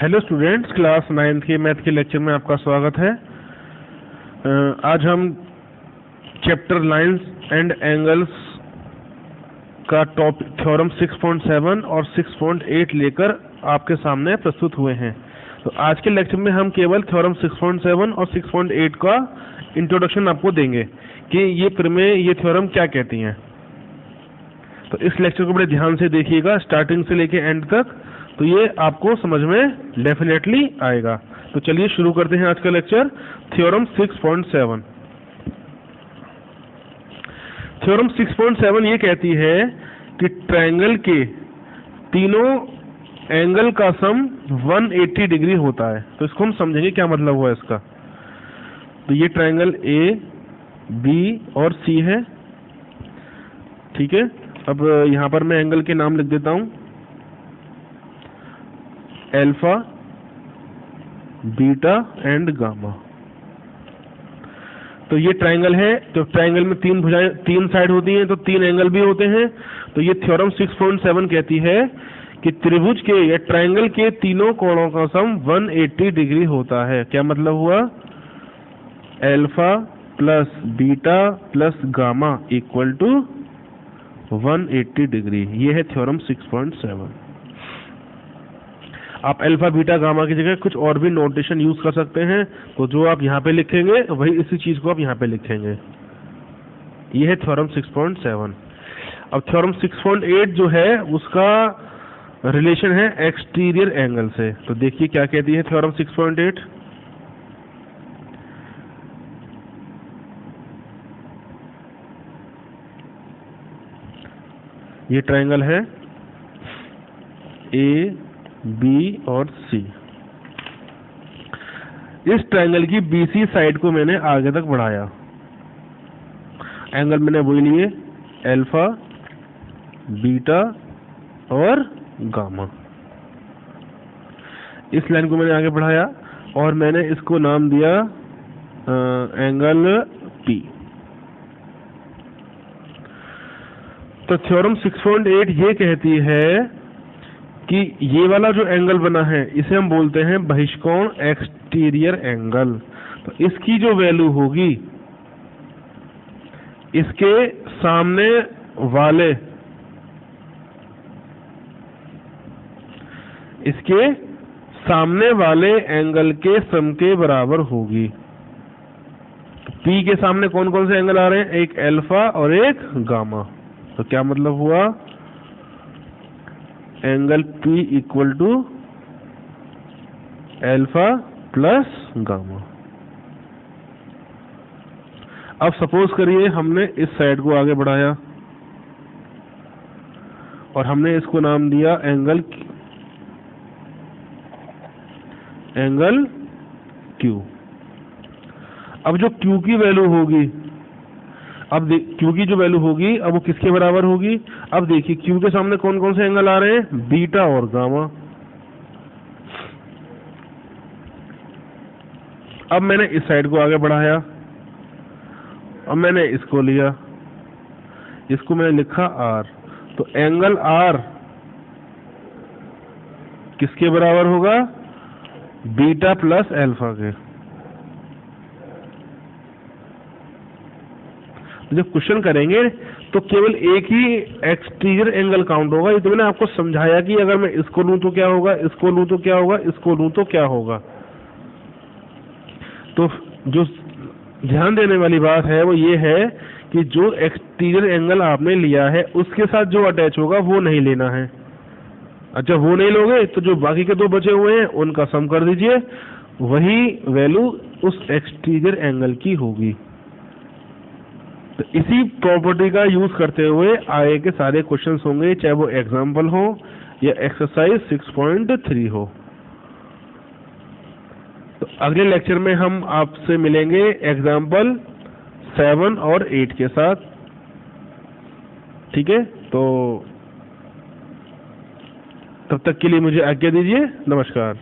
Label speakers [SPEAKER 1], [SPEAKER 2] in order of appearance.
[SPEAKER 1] Hello students, class 9th के math के lecture में आपका स्वागत है। आज हम चैप्टर लाइंस एंड एंगल्स का टॉपिक थ्योरम 6.7 और 6.8 लेकर आपके सामने प्रस्तुत हुए हैं। तो आज के लेक्चर में हम केवल थ्योरम 6.7 और 6.8 का इंट्रोडक्शन आपको देंगे कि ये प्रमेय, ये थ्योरम क्या कहती हैं। तो इस लेक्चर को बड़े ध्यान से देखिएगा स्टार्टिंग से लेके एंड तक, तो ये आपको समझ में डेफिनेटली आएगा। तो चलिए शुरू करते हैं आज का लेक्चर। थ्योरम 6.7। थ्योरम 6.7 ये कहती है कि ट्रायंगल के तीनों एंगल का सम 180 डिग्री होता है। तो इसको हम समझेंगे क्या मतलब हुआ इसका। तो ये ट्रायंगल ए, बी और सी है, ठीक है। अब यहाँ पर मैं एंगल के नाम लिख देता हूँ, अल्फा, बीटा एंड गामा। तो ये ट्रायंगल है। तो ट्रायंगल में तीन भुजाएं, तीन साइड होती हैं, तो तीन एंगल भी होते हैं। तो ये थ्योरम 6.7 कहती है कि त्रिभुज के या ट्रायंगल के तीनों कोणों का सम 180 डिग्री होता है। क्या मतलब हुआ? Alpha plus beta plus gamma equal to 180 degree. ये है थ्योरम 6.7। आप अल्फा बीटा गामा की जगह कुछ और भी नोटेशन यूज कर सकते हैं। तो जो आप यहाँ पे लिखेंगे वही इसी चीज को आप यहाँ पे लिखेंगे। ये है थ्योरम 6.7। अब थ्योरम 6.8 जो है उसका रिलेशन है एक्सटीरियर एंगल से। तो देखिए क्या कहती है थ्योरम 6.8। ये ट्रायंगल है ए, बी और सी। इस ट्रायंगल की बीसी साइड को मैंने आगे तक बढ़ाया। एंगल मैंने वही लिए, अल्फा, बीटा और गामा। इस लाइन को मैंने आगे बढ़ाया और मैंने इसको नाम दिया एंगल पी। तो थ्योरम 6.8 ये कहती है कि ये वाला जो एंगल बना है इसे हम बोलते हैं बहिष्कोण, एक्सटीरियर एंगल। तो इसकी जो वैल्यू होगी इसके सामने वाले एंगल के सम के बराबर होगी। पी के सामने कौन कौन से एंगल आ रहे हैं? एक अल्फा और एक गामा। तो क्या मतलब हुआ? Angle P equal to alpha plus gamma. अब सपोज करिए हमने इस साइड को आगे बढ़ाया और हमने इसको नाम दिया एंगल Q। अब जो Q की वैल्यू होगी, अब Q की जो वैल्यू होगी अब वो किसके बराबर होगी? अब देखिए Q के सामने कौन कौन से एंगल आ रहे हैं? बीटा और गामा। अब मैंने इस साइड को आगे बढ़ाया, अब मैंने इसको लिया, इसको मैंने लिखा R। तो एंगल R किसके बराबर होगा? बीटा प्लस अल्फा के। जब क्वेश्चन करेंगे तो केवल एक ही एक्सटीरियर एंगल काउंट होगा। ये तो मैंने आपको समझाया कि अगर मैं इसको लूं तो क्या होगा, इसको लूं तो क्या होगा, इसको लूं तो क्या होगा। तो जो ध्यान देने वाली बात है वो ये है कि जो एक्सटीरियर एंगल आपने लिया है उसके साथ जो अटैच होगा वो नहीं लेना है। अच्छा, वो नहीं लोगे तो जो बाकी के दो बचे हुए हैं उनका सम कर दीजिए, वही वैल्यू उस एक्सटीरियर एंगल की होगी। तो इसी प्रॉपर्टी का यूज करते हुए आगे के सारे क्वेश्चंस होंगे, चाहे वो एग्जाम्पल हो या एक्सरसाइज 6.3 हो। तो अगले लेक्चर में हम आपसे मिलेंगे एग्जाम्पल 7 और 8 के साथ, ठीक है। तो तब तक के लिए मुझे आज्ञा दीजिए। नमस्कार।